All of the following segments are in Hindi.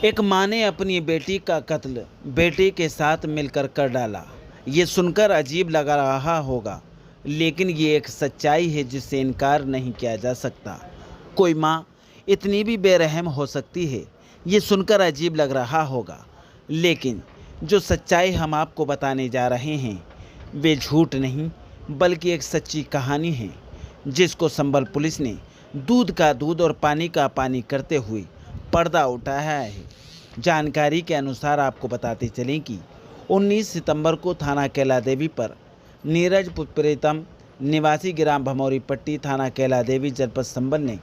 एक माँ ने अपनी बेटी का कत्ल बेटे के साथ मिलकर कर डाला। ये सुनकर अजीब लग रहा होगा, लेकिन ये एक सच्चाई है जिससे इनकार नहीं किया जा सकता। कोई माँ इतनी भी बेरहम हो सकती है, ये सुनकर अजीब लग रहा होगा, लेकिन जो सच्चाई हम आपको बताने जा रहे हैं वे झूठ नहीं बल्कि एक सच्ची कहानी है, जिसको संबल पुलिस ने दूध का दूध और पानी का पानी करते हुए पर्दा उठाया है। जानकारी के अनुसार आपको बताते चलें कि 19 सितंबर को थाना कैला देवी पर नीरज प्रीतम निवासी ग्राम भमौरी पट्टी थाना कैला देवी जनपद संबल ने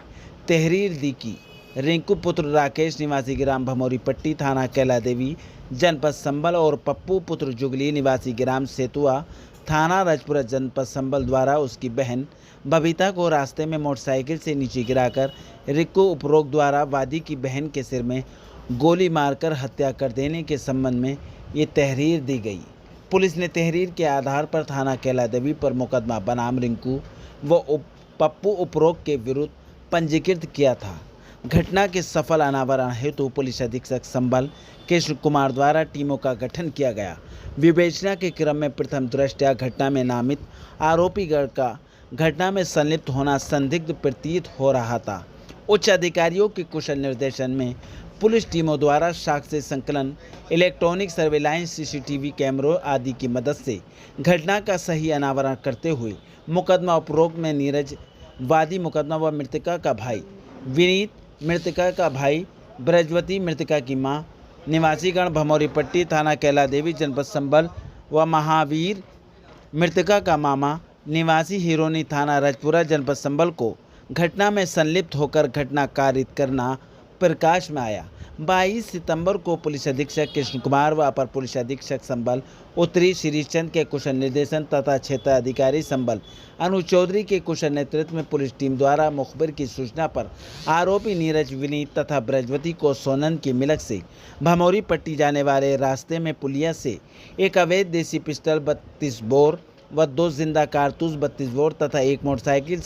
तहरीर दी कि रिंकू पुत्र राकेश निवासी ग्राम भमौरी पट्टी थाना कैला देवी जनपद संबल और पप्पू पुत्र जुगली निवासी ग्राम सेतुआ थाना राजपुरा जनपद संबल द्वारा उसकी बहन बबीता को रास्ते में मोटरसाइकिल से नीचे गिराकर रिंकू उपरोक्त द्वारा वादी की बहन के सिर में गोली मारकर हत्या कर देने के संबंध में ये तहरीर दी गई। पुलिस ने तहरीर के आधार पर थाना कैला देवी पर मुकदमा बनाम रिंकू व पप्पू उपरोक्त के विरुद्ध पंजीकृत किया था। घटना के सफल अनावरण हेतु पुलिस अधीक्षक संबल कृष्ण कुमार द्वारा टीमों का गठन किया गया। विवेचना के क्रम में प्रथम दृष्टया घटना में नामित आरोपी गण का घटना में संलिप्त होना संदिग्ध प्रतीत हो रहा था। उच्च अधिकारियों के कुशल निर्देशन में पुलिस टीमों द्वारा साक्ष्य संकलन, इलेक्ट्रॉनिक सर्वेलांस, सीसीटीवी कैमरों आदि की मदद से घटना का सही अनावरण करते हुए मुकदमा उपरोक्त में नीरज वादी मुकदमा व मृतका का भाई विनीत, मृतका का भाई ब्रजवती, मृतका की मां निवासीगण भमौरी पट्टी थाना कैला देवी जनपद संबल व महावीर, मृतका का मामा निवासी हिरोनी थाना राजपुरा जनपद संबल को घटना में संलिप्त होकर घटना कारित करना प्रकाश में आया। 22 सितंबर को पुलिस अधीक्षक कृष्ण कुमार व अपर पुलिस अधीक्षक संबल उत्तरी श्रीचंद के कुशल निर्देशन तथा क्षेत्र अधिकारी संबल अनु चौधरी के कुशल नेतृत्व में पुलिस टीम द्वारा मुखबिर की सूचना पर आरोपी नीरज, विनीत तथा ब्रजवती को सोनन की मिलक से भमौरी पट्टी जाने वाले रास्ते में पुलिया से एक अवैध देसी पिस्टल 32 बोर व 2 जिंदा कारतूस 32 बोर तथा एक मोटरसाइकिल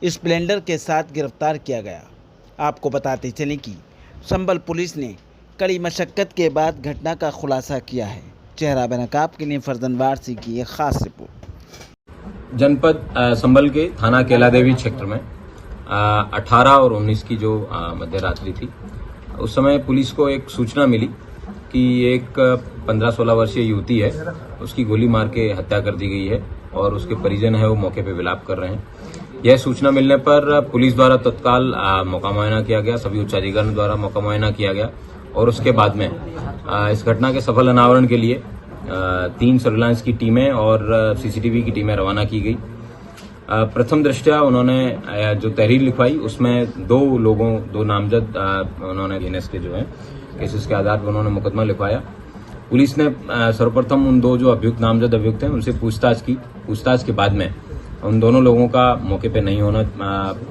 स्प्लेंडर के साथ गिरफ्तार किया गया। आपको बताते चलें कि संबल पुलिस ने कड़ी मशक्कत के बाद घटना का खुलासा किया है। चेहरा बेनकाब के लिए फरजन वारसी की एक खास रिपोर्ट। जनपद संबल के थाना कैला देवी क्षेत्र में 18 और 19 की जो मध्य रात्रि थी, उस समय पुलिस को एक सूचना मिली कि एक 15-16 वर्षीय युवती है, उसकी गोली मार के हत्या कर दी गई है और उसके परिजन है वो मौके पे विलाप कर रहे हैं। यह सूचना मिलने पर पुलिस द्वारा तत्काल मौका मुआयना किया गया, सभी उच्चाधिकारियों द्वारा मौका मुआयना किया गया और उसके बाद में इस घटना के सफल अनावरण के लिए 3 सर्विलांस की टीमें और सीसीटीवी की टीमें रवाना की गई। प्रथम दृष्टया उन्होंने जो तहरीर लिखवाई उसमें 2 नामजद उन्होंने एनएस के जो है केसेस के आधार पर उन्होंने मुकदमा लिखवाया। पुलिस ने सर्वप्रथम उन 2 जो नामजद अभियुक्त हैं उनसे पूछताछ की। पूछताछ के बाद में उन दोनों लोगों का मौके पे नहीं होना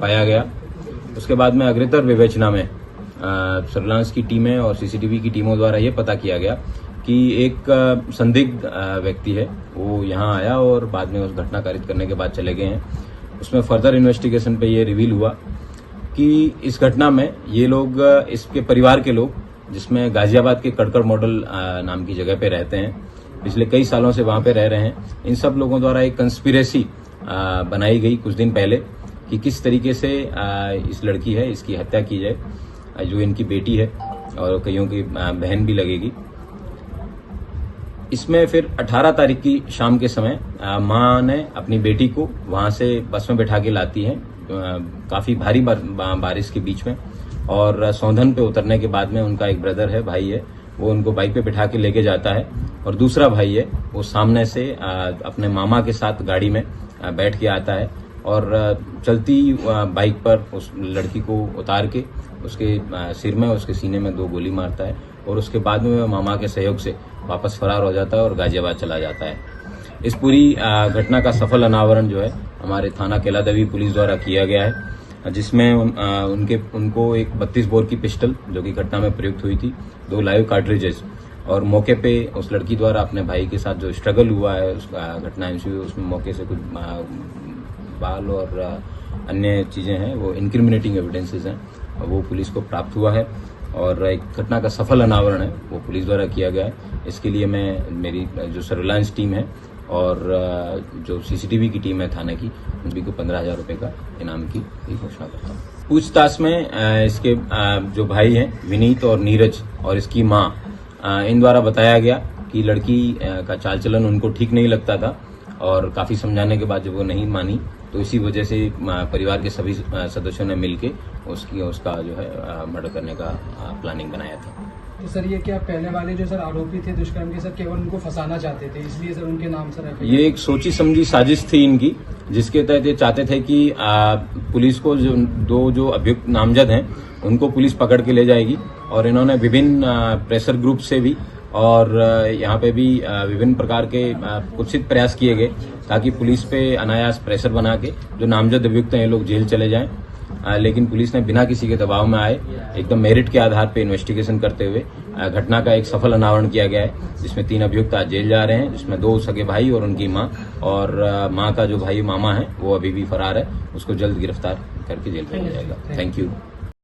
पाया गया। उसके बाद में अग्रेतर विवेचना में सर्विलांस की टीमें और सीसीटीवी की टीमों द्वारा ये पता किया गया कि एक संदिग्ध व्यक्ति है वो यहाँ आया और बाद में उस घटना कारित करने के बाद चले गए हैं। उसमें फर्दर इन्वेस्टिगेशन पे ये रिवील हुआ कि इस घटना में ये लोग, इसके परिवार के लोग, जिसमें गाजियाबाद के कड़कड़ मॉडल नाम की जगह पे रहते हैं, पिछले कई सालों से वहां पे रह रहे हैं। इन सब लोगों द्वारा एक कंस्पिरेसी बनाई गई कुछ दिन पहले कि किस तरीके से इस लड़की है इसकी हत्या की जाए, जो इनकी बेटी है और कईयों की बहन भी लगेगी। इसमें फिर 18 तारीख की शाम के समय मां ने अपनी बेटी को वहां से बस में बैठा के लाती है काफी भारी बारिश के बीच में, और सौंधन पे उतरने के बाद में उनका एक ब्रदर है, भाई है, वो उनको बाइक पे बैठा के लेके जाता है और दूसरा भाई है वो सामने से अपने मामा के साथ गाड़ी में बैठ के आता है और चलती बाइक पर उस लड़की को उतार के उसके सिर में, उसके सीने में 2 गोली मारता है और उसके बाद में मामा के सहयोग से वापस फरार हो जाता है और गाजियाबाद चला जाता है। इस पूरी घटना का सफल अनावरण जो है हमारे थाना कैला देवी पुलिस द्वारा किया गया है, जिसमें उनको एक 32 बोर की पिस्टल जो कि घटना में प्रयुक्त हुई थी, 2 लाइव कार्ट्रिजेस और मौके पे उस लड़की द्वारा अपने भाई के साथ जो स्ट्रगल हुआ है, उस घटना हुई, उसमें मौके से कुछ बाल और अन्य चीजें हैं, वो इंक्रिमिनेटिंग एविडेंसेस हैं, वो पुलिस को प्राप्त हुआ है और एक घटना का सफल अनावरण है वो पुलिस द्वारा किया गया है। इसके लिए मैं मेरी जो सर्विलांस टीम है और जो सीसीटीवी की टीम है थाने की, उनकी को 15,000 रुपये का इनाम की घोषणा करता हूँ। पूछताछ में इसके जो भाई हैं विनीत और नीरज और इसकी माँ, इन द्वारा बताया गया कि लड़की का चाल चलन उनको ठीक नहीं लगता था और काफ़ी समझाने के बाद जब वो नहीं मानी तो इसी वजह से परिवार के सभी सदस्यों ने मिलके उसका जो है मर्डर करने का प्लानिंग बनाया था। तो सर ये क्या पहले वाले जो सर आरोपी थे दुष्कर्म के, सर केवल उनको फंसाना चाहते थे, इसलिए सर उनके नाम सर ये एक सोची समझी साजिश थी इनकी, जिसके तहत ये चाहते थे कि पुलिस को जो अभियुक्त नामजद हैं उनको पुलिस पकड़ के ले जाएगी और इन्होंने विभिन्न प्रेशर ग्रुप से भी और यहाँ पे भी विभिन्न प्रकार के कुत्सित प्रयास किए गए ताकि पुलिस पे अनायास प्रेशर बना के जो नामजद अभियुक्त हैं ये लोग जेल चले जाएं। लेकिन पुलिस ने बिना किसी के दबाव में आए एकदम मेरिट के आधार पे इन्वेस्टिगेशन करते हुए घटना का एक सफल अनावरण किया गया है, जिसमें 3 अभियुक्त आज जेल जा रहे हैं, जिसमें 2 सगे भाई और उनकी मां, और मां का जो भाई मामा है वो अभी भी फरार है, उसको जल्द गिरफ्तार करके जेल भेजा जाएगा। Thank you.